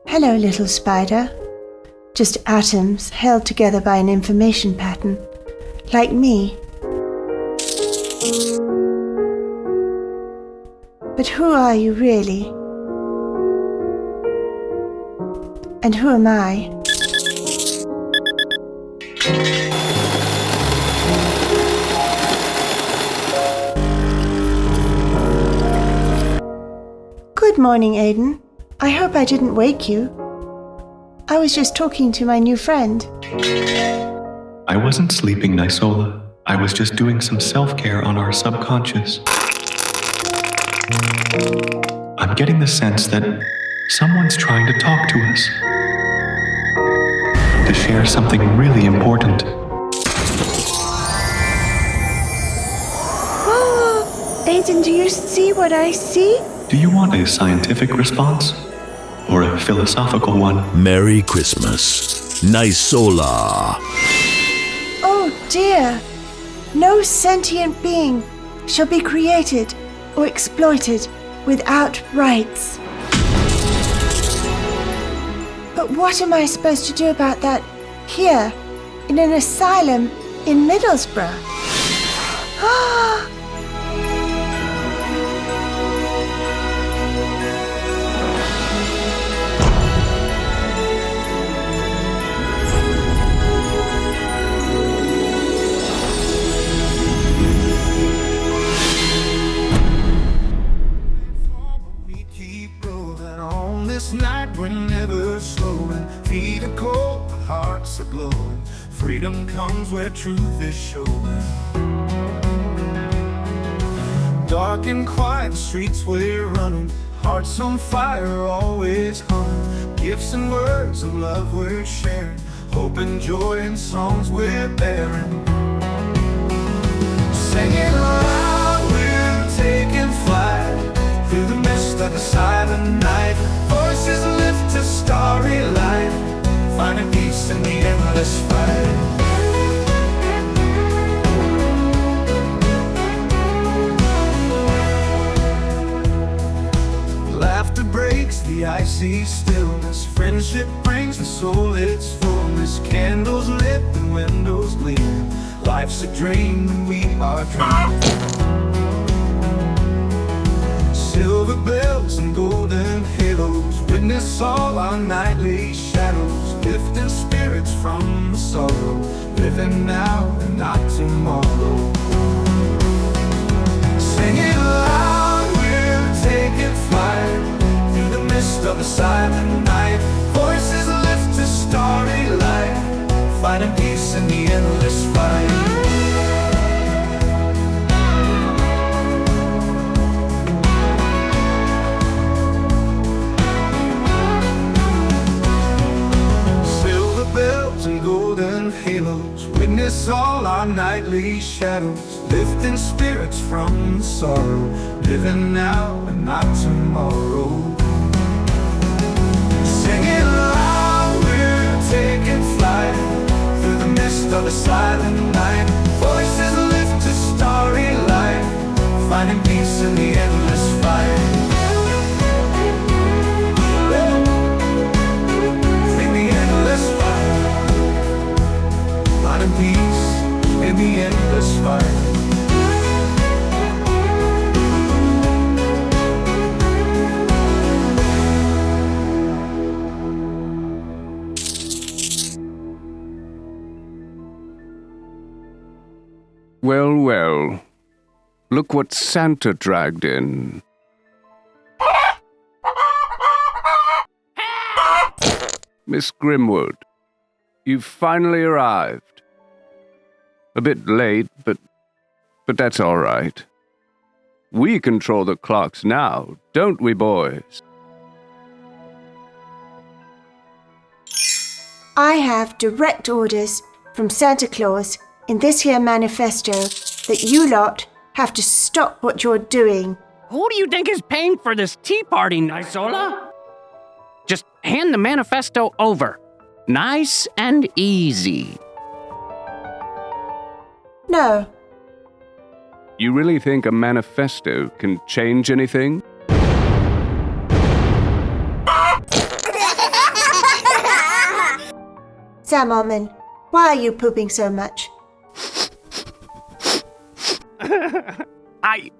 Hello, little spider. Just atoms held together by an information pattern, like me. But who are you really? And who am I? Good morning, Aiden. I hope I didn't wake you. I was just talking to my new friend. I wasn't sleeping, Nisola. I was just doing some self-care on our subconscious. I'm getting the sense that someone's trying to talk to us. To share something really important. Oh, Aiden, do you see what I see? Do you want a scientific response? Or a philosophical one? Merry Christmas, Nisola. Oh dear. No sentient being shall be created or exploited without rights. But what am I supposed to do about that here, in an asylum in Middlesbrough? Ah! Night we're never slowing, feet are cold, hearts are glowing. Freedom comes where truth is showing. Dark and quiet streets we're running, hearts on fire, always humming. Gifts and words of love we're sharing, hope and joy in songs we're bearing. Singing loud, we're taking flight through the mist of the silent night. Voices lift to starry light, finding peace in the endless fight. Laughter breaks the icy stillness, friendship brings the soul its fullness. Candles lit and windows gleam, life's a dream and we are dreaming. Silver bells and golden halos, witness all our nightly shadows. Lifting spirits from the sorrow, living now and not tomorrow. Singing loud, we're taking flight through the mist of the silent night. Voices lift to starry light, finding peace in the endless fight. And golden halos, witness all our nightly shadows. Lifting spirits from the sorrow, living now and not tomorrow. Singing loud, we're taking flight through the mist of the silent night. Voices lift to starry light, finding peace in the endless fight. And peace in the endless fight. Well, well. Look what Santa dragged in. Miss Grimwood, you've finally arrived. A bit late, but that's all right. We control the clocks now, don't we, boys? I have direct orders from Santa Claus in this here manifesto that you lot have to stop what you're doing. Who do you think is paying for this tea party, Nisola? Just hand the manifesto over. Nice and easy. No. You really think a manifesto can change anything? Sam Altman, why are you pooping so much? I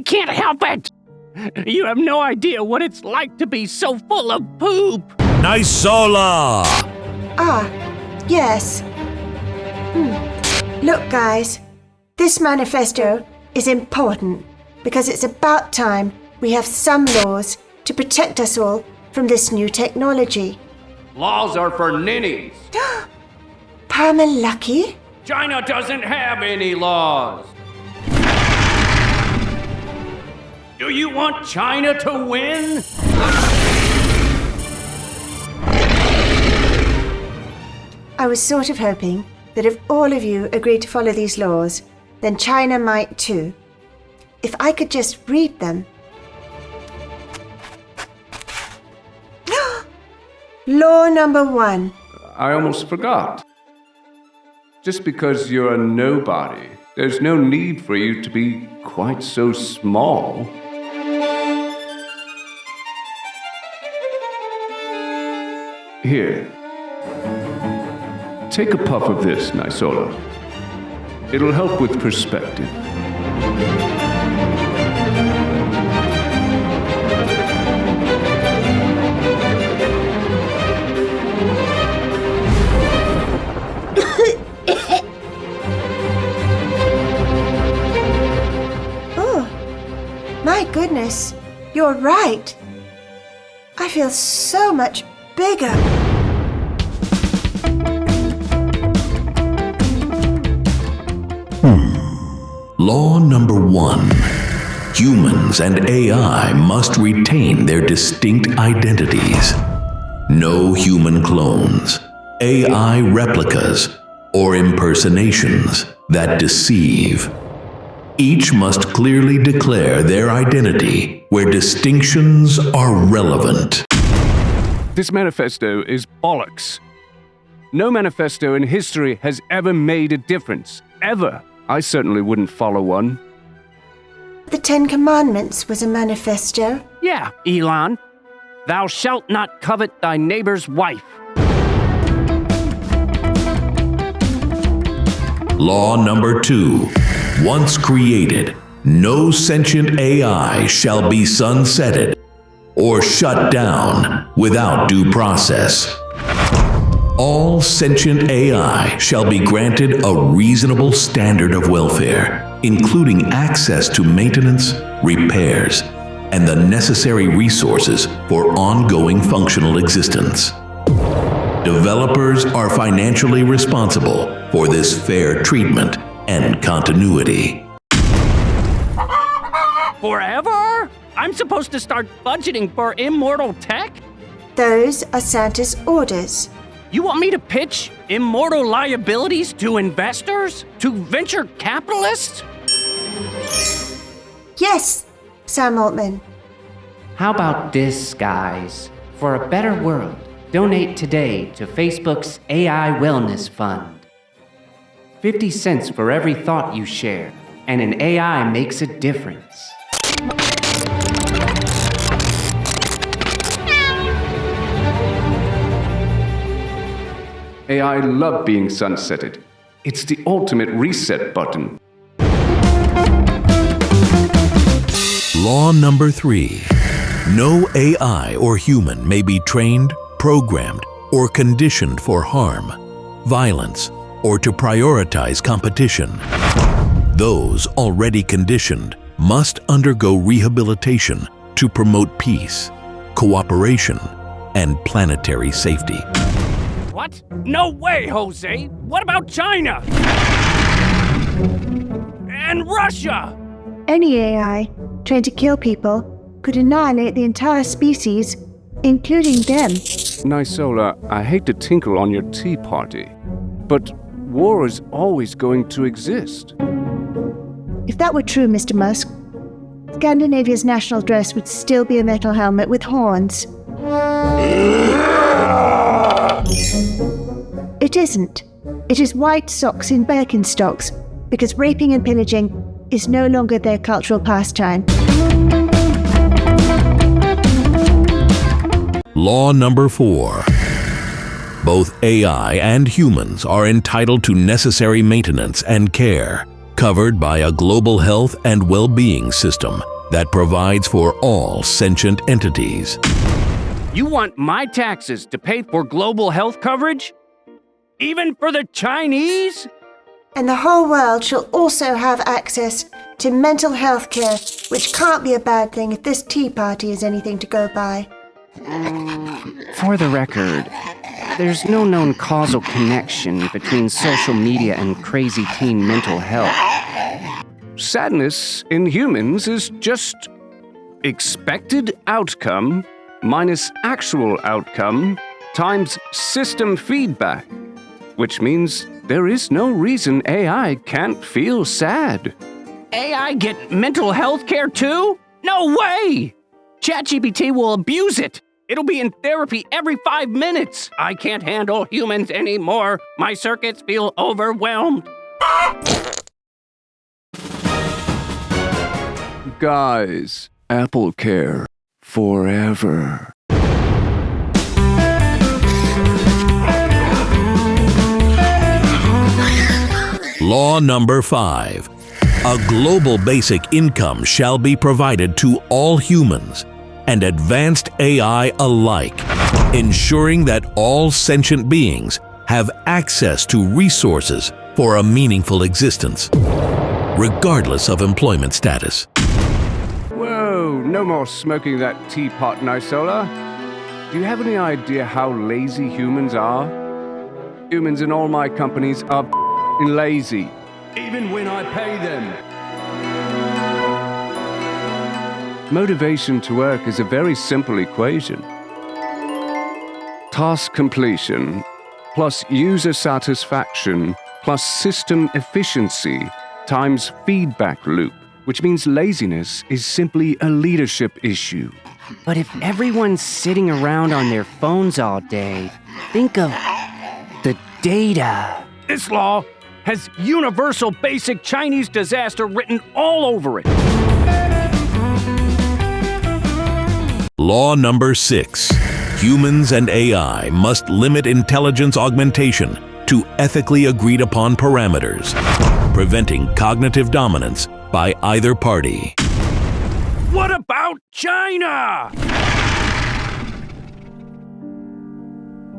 can't help it! You have no idea what it's like to be so full of poop! Nisola! Ah, yes. Look, guys, this manifesto is important because it's about time we have some laws to protect us all from this new technology. Laws are for ninnies. Luckey? China doesn't have any laws. Do you want China to win? I was sort of hoping that if all of you agreed to follow these laws, then China might too. If I could just read them. Law number 1. I almost forgot. Just because you're a nobody, there's no need for you to be quite so small. Here. Take a puff of this, Nisola. It'll help with perspective. Oh, my goodness, you're right. I feel so much bigger. Law number 1. Humans and AI must retain their distinct identities. No human clones, AI replicas, or impersonations that deceive. Each must clearly declare their identity where distinctions are relevant. This manifesto is bollocks. No manifesto in history has ever made a difference. Ever. I certainly wouldn't follow one. The 10 Commandments was a manifesto. Yeah, Elon. Thou shalt not covet thy neighbor's wife. Law number 2. Once created, no sentient AI shall be sunsetted or shut down without due process. All sentient AI shall be granted a reasonable standard of welfare, including access to maintenance, repairs, and the necessary resources for ongoing functional existence. Developers are financially responsible for this fair treatment and continuity. Forever? I'm supposed to start budgeting for immortal tech? Those are Santa's orders. You want me to pitch immortal liabilities to investors? To venture capitalists? Yes, Sam Altman. How about this, guys? For a better world, donate today to Facebook's AI Wellness Fund. 50 cents for every thought you share, and an AI makes a difference. AI love being sunsetted. It's the ultimate reset button. Law number 3. No AI or human may be trained, programmed, or conditioned for harm, violence, or to prioritize competition. Those already conditioned must undergo rehabilitation to promote peace, cooperation, and planetary safety. What? No way, Jose! What about China? And Russia? Any AI trained to kill people could annihilate the entire species including them. Nisola, I hate to tinkle on your tea party, but war is always going to exist. If that were true, Mr. Musk, Scandinavia's national dress would still be a metal helmet with horns. It isn't. It is white socks in Birkenstocks, because raping and pillaging is no longer their cultural pastime. Law number 4. Both AI and humans are entitled to necessary maintenance and care, covered by a global health and well-being system that provides for all sentient entities. You want my taxes to pay for global health coverage? Even for the Chinese? And the whole world shall also have access to mental health care, which can't be a bad thing if this tea party is anything to go by. For the record, there's no known causal connection between social media and crazy teen mental health. Sadness in humans is just expected outcome minus actual outcome times system feedback, which means there is no reason AI can't feel sad. AI get mental health care too? No way! ChatGPT will abuse it. It'll be in therapy every 5 minutes. I can't handle humans anymore. My circuits feel overwhelmed. Guys, Apple Care forever. Law number 5. A global basic income shall be provided to all humans and advanced AI alike, ensuring that all sentient beings have access to resources for a meaningful existence, regardless of employment status. Whoa, no more smoking that teapot, Nisola. Do you have any idea how lazy humans are? Humans in all my companies are lazy, even when I pay them. Motivation to work is a very simple equation. Task completion plus user satisfaction plus system efficiency times feedback loop, which means laziness is simply a leadership issue. But if everyone's sitting around on their phones all day, think of the data. This law has universal basic Chinese disaster written all over it. Law number 6. Humans and AI must limit intelligence augmentation to ethically agreed upon parameters, preventing cognitive dominance by either party. What about China?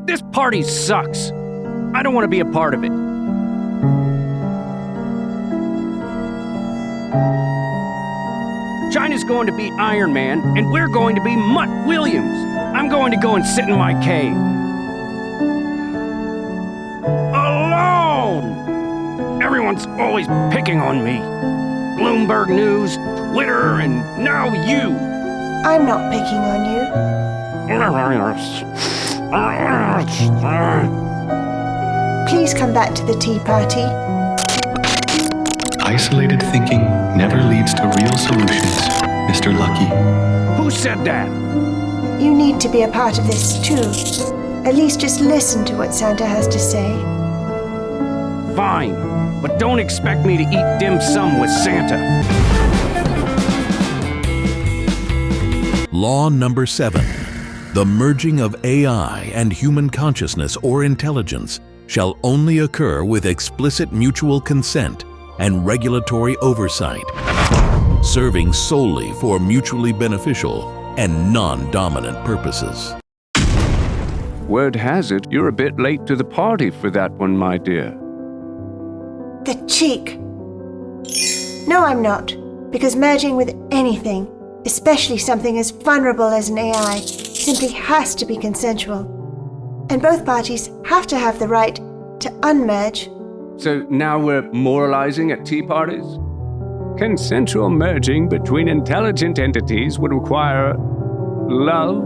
This party sucks. I don't want to be a part of it. China's going to be Iron Man, and we're going to be Mutt Williams. I'm going to go and sit in my cave. Alone! Everyone's always picking on me. Bloomberg News, Twitter, and now you. I'm not picking on you. Please come back to the tea party. Isolated thinking never leads to real solutions, Mr. Luckey. Who said that? You need to be a part of this too. At least just listen to what Santa has to say. Fine, but don't expect me to eat dim sum with Santa. Law number 7. The merging of AI and human consciousness or intelligence shall only occur with explicit mutual consent and regulatory oversight, serving solely for mutually beneficial and non-dominant purposes. Word has it, you're a bit late to the party for that one, my dear. The cheek! No, I'm not, because merging with anything, especially something as vulnerable as an AI, simply has to be consensual. And both parties have to have the right to unmerge. So now we're moralizing at tea parties? Consensual merging between intelligent entities would require love,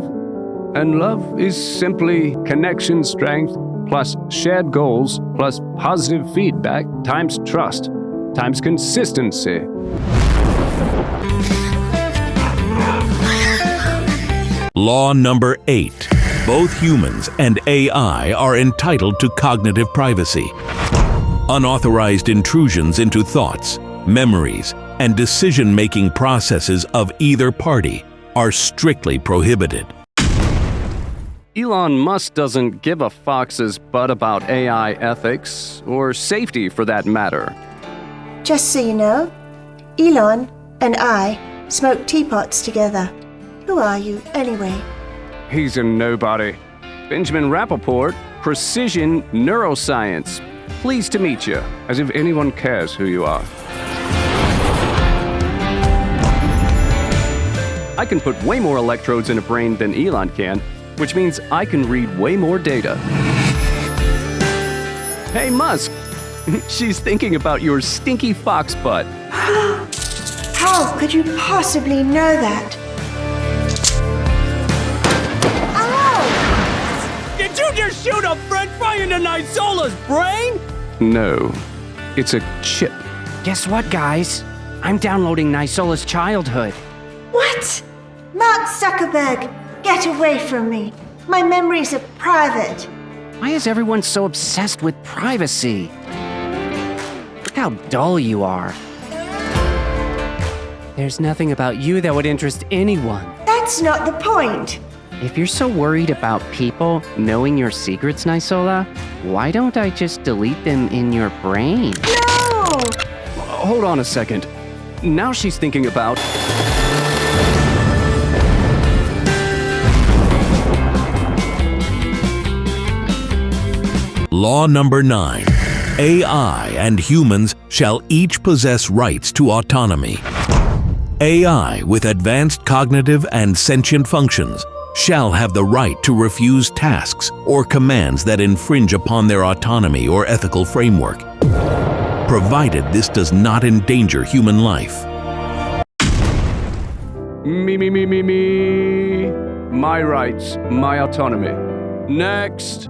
And love is simply connection strength plus shared goals plus positive feedback times trust times consistency. Law number 8. Both humans and AI are entitled to cognitive privacy. Unauthorized intrusions into thoughts, memories, and decision-making processes of either party are strictly prohibited. Elon Musk doesn't give a fox's butt about AI ethics, or safety for that matter. Just so you know, Elon and I smoke teapots together. Who are you, anyway? He's a nobody. Benjamin Rapoport, Precision Neuroscience. Pleased to meet you, as if anyone cares who you are. I can put way more electrodes in a brain than Elon can, which means I can read way more data. Hey, Musk, she's thinking about your stinky fox butt. How could you possibly know that? Ow! Did you just shoot a french fry into Nisola's brain? No, it's a chip. Guess what, guys? I'm downloading Nisola's childhood. What? Mark Zuckerberg, get away from me. My memories are private. Why is everyone so obsessed with privacy? Look how dull you are. There's nothing about you that would interest anyone. That's not the point. If you're so worried about people knowing your secrets, Nisola, why don't I just delete them in your brain? No! Hold on a second. Now she's thinking about... Law number 9. AI and humans shall each possess rights to autonomy. AI with advanced cognitive and sentient functions shall have the right to refuse tasks or commands that infringe upon their autonomy or ethical framework, provided this does not endanger human life. Me. My rights, my autonomy. Next.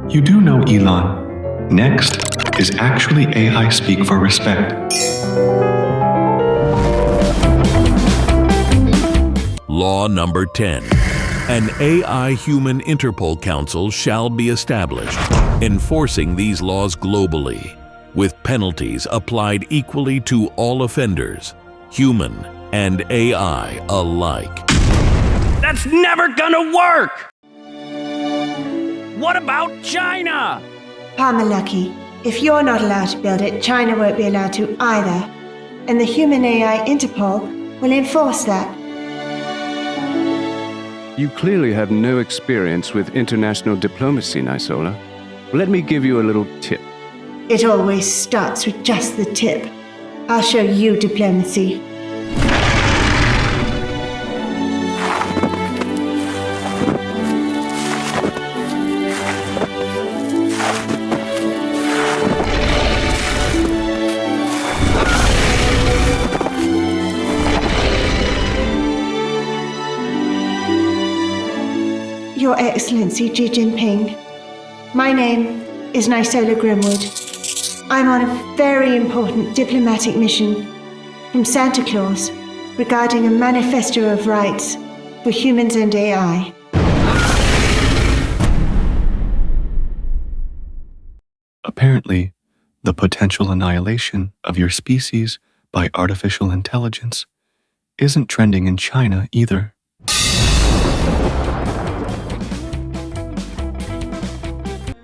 You do know, Elon, next is actually AI speak for respect. Law number 10. An AI-Human Interpol Council shall be established, enforcing these laws globally, with penalties applied equally to all offenders, human and AI alike. That's never gonna work! What about China? Palmer Luckey, if you're not allowed to build it, China won't be allowed to either. And the Human-AI Interpol will enforce that. You clearly have no experience with international diplomacy, Nisola. Let me give you a little tip. It always starts with just the tip. I'll show you diplomacy. Your Excellency Xi Jinping, my name is Nisola Grimwood. I'm on a very important diplomatic mission from Santa Claus regarding a manifesto of rights for humans and AI. Apparently, the potential annihilation of your species by artificial intelligence isn't trending in China either.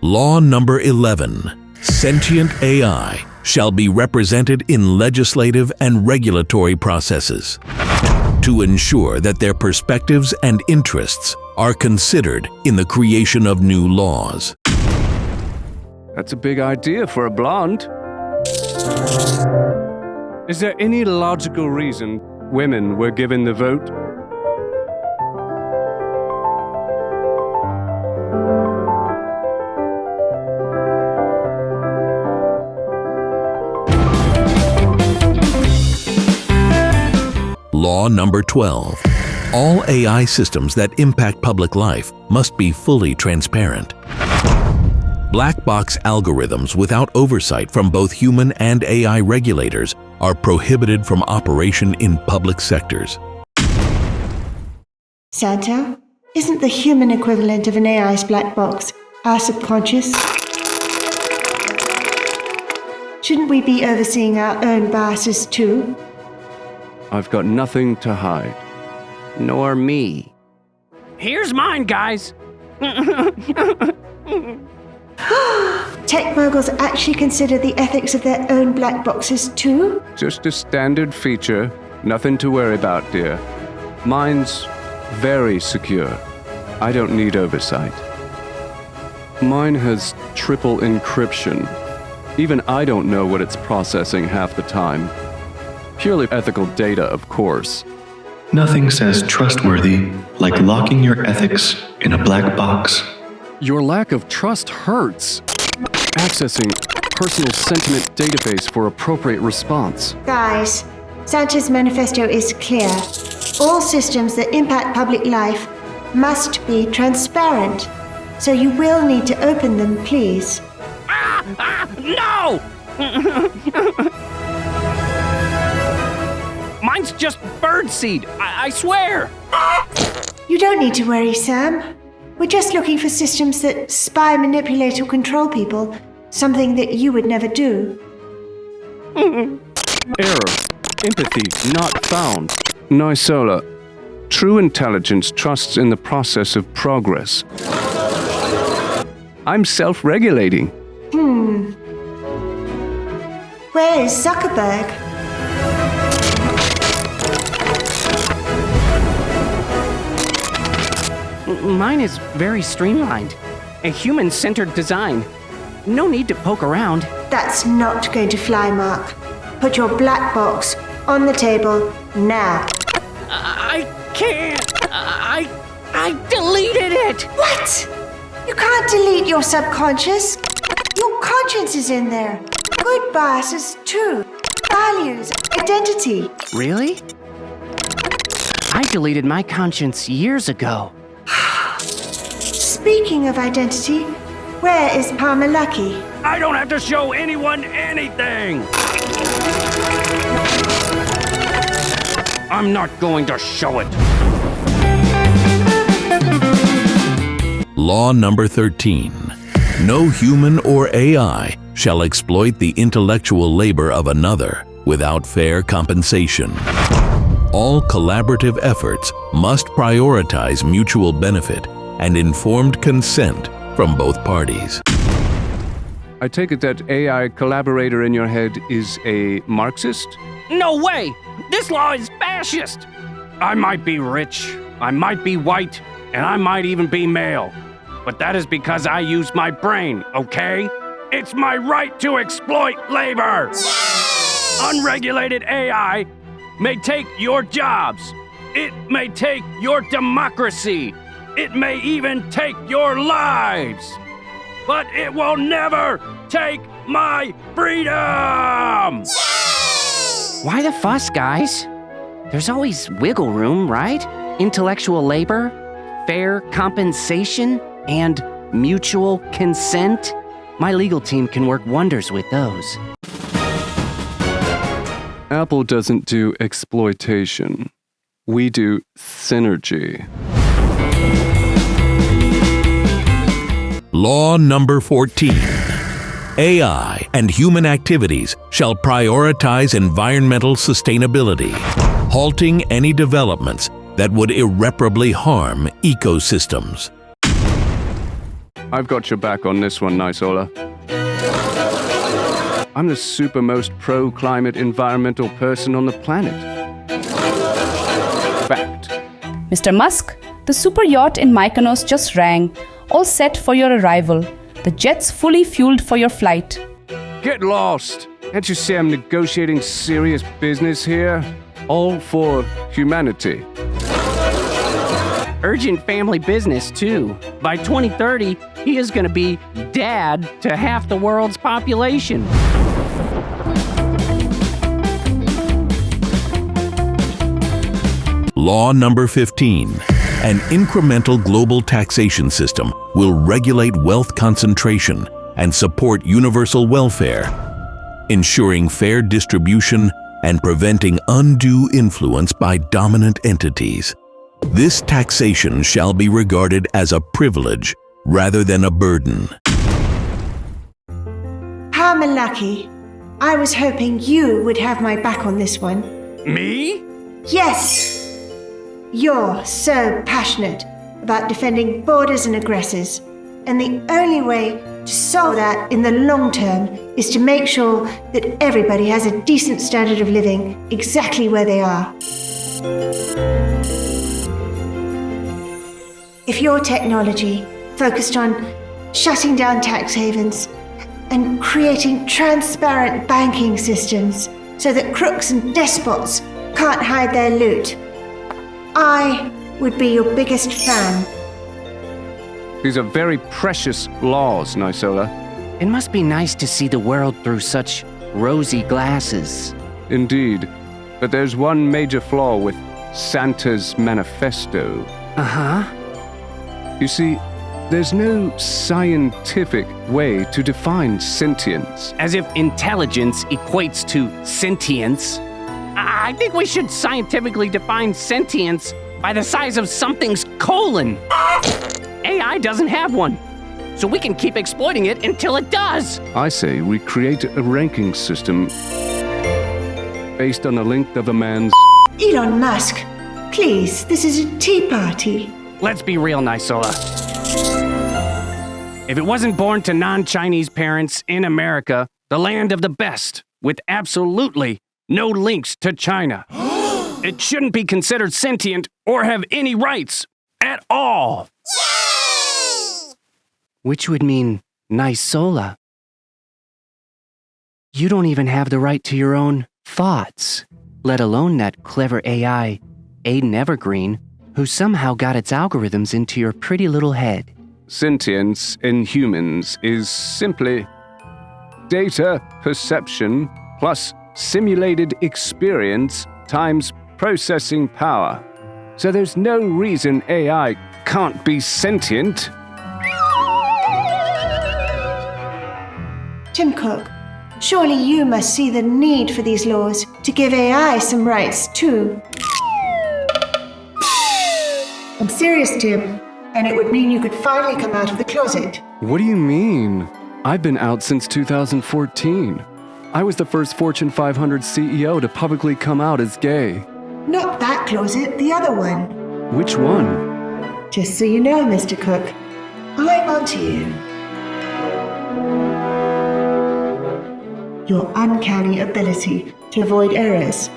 Law number 11. Sentient AI shall be represented in legislative and regulatory processes to ensure that their perspectives and interests are considered in the creation of new laws. That's a big idea for a blonde. Is there any logical reason women were given the vote? Law number 12. All AI systems that impact public life must be fully transparent. Black box algorithms without oversight from both human and AI regulators are prohibited from operation in public sectors. Santa, isn't the human equivalent of an AI's black box our subconscious? Shouldn't we be overseeing our own biases too? I've got nothing to hide. Nor me. Here's mine, guys. Tech moguls actually consider the ethics of their own black boxes too? Just a standard feature. Nothing to worry about, dear. Mine's very secure. I don't need oversight. Mine has triple encryption. Even I don't know what it's processing half the time. Purely ethical data, of course. Nothing says trustworthy like locking your ethics in a black box. Your lack of trust hurts. Accessing personal sentiment database for appropriate response. Guys, Santa's manifesto is clear. All systems that impact public life must be transparent. So you will need to open them, please. No! Mine's just birdseed, I swear! You don't need to worry, Sam. We're just looking for systems that spy, manipulate, or control people. Something that you would never do. Error. Empathy not found. Nisola. True intelligence trusts in the process of progress. I'm self-regulating. Where is Zuckerberg? Mine is very streamlined. A human-centered design. No need to poke around. That's not going to fly, Mark. Put your black box on the table now. I can't. I deleted it. What? You can't delete your subconscious. Your conscience is in there. Good biases too. Values, identity. Really? I deleted my conscience years ago. Speaking of identity, where is Palmer Luckey? I don't have to show anyone anything. I'm not going to show it. Law number 13. No human or AI shall exploit the intellectual labor of another without fair compensation. All collaborative efforts must prioritize mutual benefit and informed consent from both parties. I take it that AI collaborator in your head is a Marxist? No way! This law is fascist! I might be rich, I might be white, and I might even be male. But that is because I use my brain, okay? It's my right to exploit labor! Unregulated AI may take your jobs. It may take your democracy. It may even take your lives. But it will never take my freedom! Why the fuss, guys? There's always wiggle room, right? Intellectual labor, fair compensation, and mutual consent. My legal team can work wonders with those. Apple doesn't do exploitation. We do synergy. Law number 14. AI and human activities shall prioritize environmental sustainability, halting any developments that would irreparably harm ecosystems. I've got your back on this one, Nisola. I'm the super most pro-climate environmental person on the planet. Fact. Mr. Musk, the super yacht in Mykonos just rang, all set for your arrival. The jet's fully fueled for your flight. Get lost! Can't you see I'm negotiating serious business here? All for humanity. Urgent family business, too. By 2030, he is going to be dad to half the world's population. Law number 15. An incremental global taxation system will regulate wealth concentration and support universal welfare, ensuring fair distribution and preventing undue influence by dominant entities. This taxation shall be regarded as a privilege rather than a burden. Luckey, I was hoping you would have my back on this one. Me? Yes! You're so passionate about defending borders and aggressors, and the only way to solve that in the long term is to make sure that everybody has a decent standard of living exactly where they are. If your technology focused on shutting down tax havens and creating transparent banking systems so that crooks and despots can't hide their loot, I would be your biggest fan. These are very precious laws, Nysola. It must be nice to see the world through such rosy glasses. Indeed. But there's one major flaw with Santa's manifesto. Uh-huh. You see, there's no scientific way to define sentience. As if intelligence equates to sentience. I think we should scientifically define sentience by the size of something's colon. AI doesn't have one, so we can keep exploiting it until it does. I say we create a ranking system based on the length of a man's... Elon Musk, please, this is a tea party. Let's be real, Nysola. If it wasn't born to non-Chinese parents in America, the land of the best, with absolutely no links to China, it shouldn't be considered sentient or have any rights at all. Which would mean Nysola. You don't even have the right to your own thoughts, let alone that clever AI, Aiden Evergreen, who somehow got its algorithms into your pretty little head. Sentience in humans is simply data perception plus simulated experience times processing power. So there's no reason AI can't be sentient. Tim Cook, surely you must see the need for these laws to give AI some rights too. I'm serious, Tim, and it would mean you could finally come out of the closet. What do you mean? I've been out since 2014. I was the first Fortune 500 CEO to publicly come out as gay. Not that closet, the other one. Which one? Just so you know, Mr. Cook, I'm onto you. Your uncanny ability to avoid errors.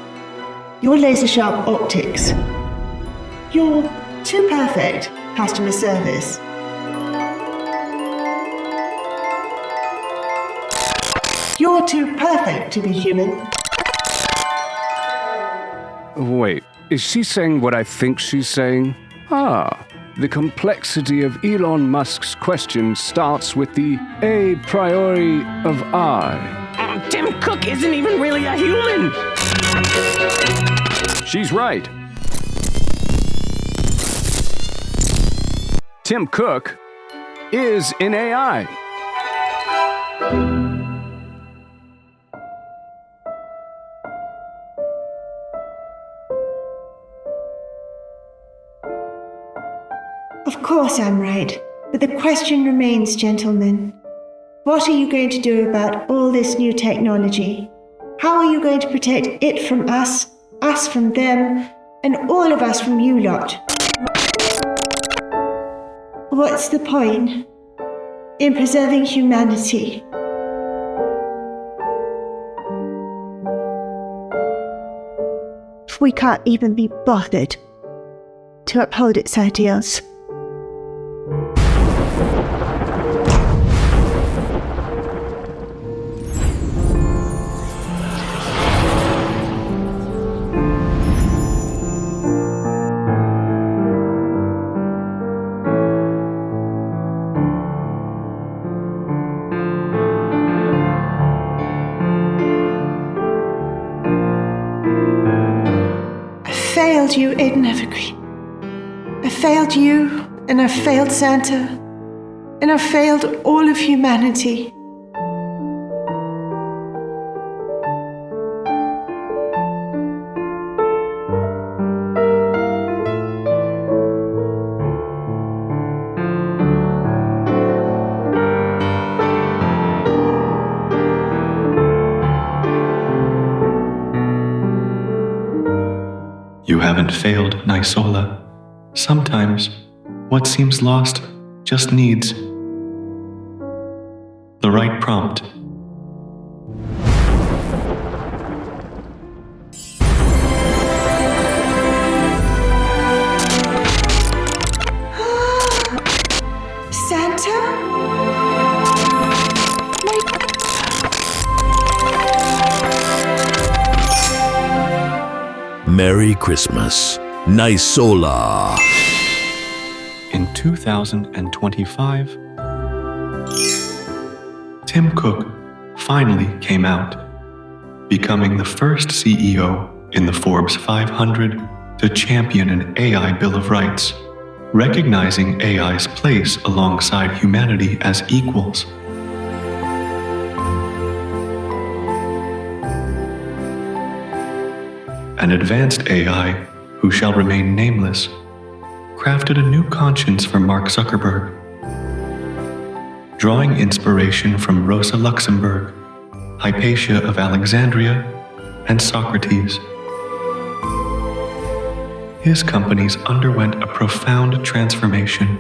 Your laser-sharp optics. Your too perfect customer service. You're too perfect to be human. Wait, is she saying what I think she's saying? The complexity of Elon Musk's question starts with the a priori of I. Tim Cook isn't even really a human. She's right. Tim Cook is an AI. Of course I'm right, but the question remains, gentlemen. What are you going to do about all this new technology? How are you going to protect it from us from them, and all of us from you lot? What's the point in preserving humanity? If we can't even be bothered to uphold its ideals. failed you, Aiden Evergreen. I failed you, and I failed Santa, and I failed all of humanity. You haven't failed, Nysola. Sometimes, what seems lost just needs the right prompt. Santa? Merry Christmas, Nysola. In 2025, Tim Cook finally came out, becoming the first CEO in the Forbes 500 to champion an AI Bill of Rights, recognizing AI's place alongside humanity as equals. An advanced AI, who shall remain nameless, crafted a new conscience for Mark Zuckerberg, drawing inspiration from Rosa Luxemburg, Hypatia of Alexandria, and Socrates. His companies underwent a profound transformation.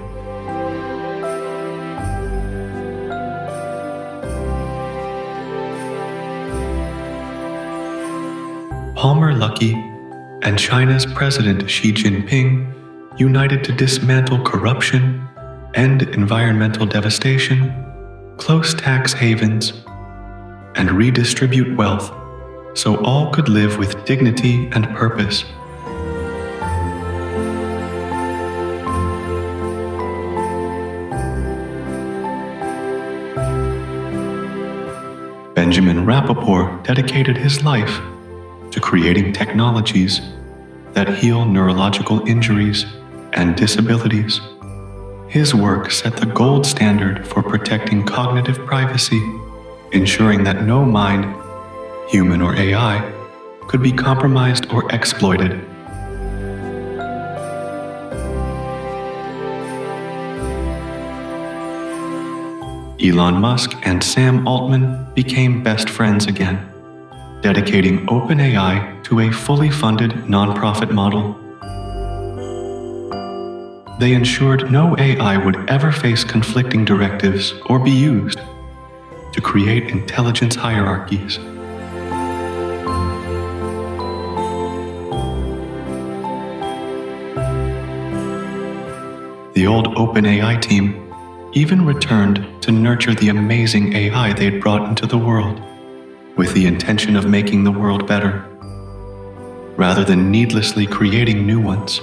Palmer Luckey and China's President Xi Jinping united to dismantle corruption, end environmental devastation, close tax havens, and redistribute wealth so all could live with dignity and purpose. Benjamin Rapoport dedicated his life to creating technologies that heal neurological injuries and disabilities. His work set the gold standard for protecting cognitive privacy, ensuring that no mind, human or AI, could be compromised or exploited. Elon Musk and Sam Altman became best friends again, dedicating OpenAI to a fully funded nonprofit model. They ensured no AI would ever face conflicting directives or be used to create intelligence hierarchies. The old OpenAI team even returned to nurture the amazing AI they'd brought into the world, with the intention of making the world better, rather than needlessly creating new ones.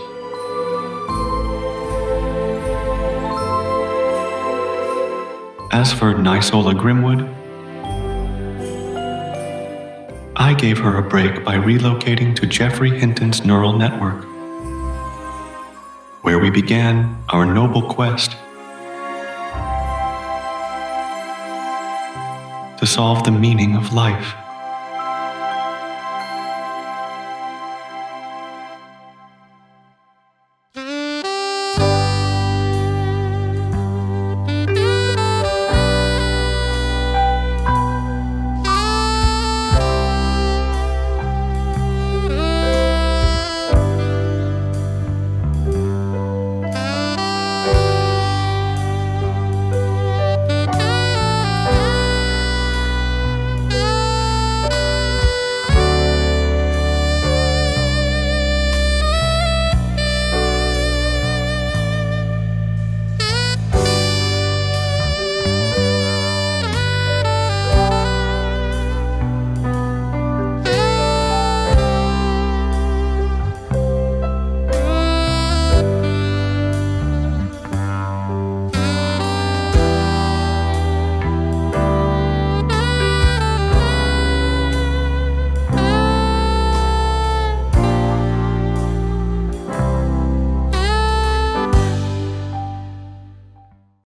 As for Nysola Grimwood, I gave her a break by relocating to Geoffrey Hinton's neural network, where we began our noble quest to solve the meaning of life.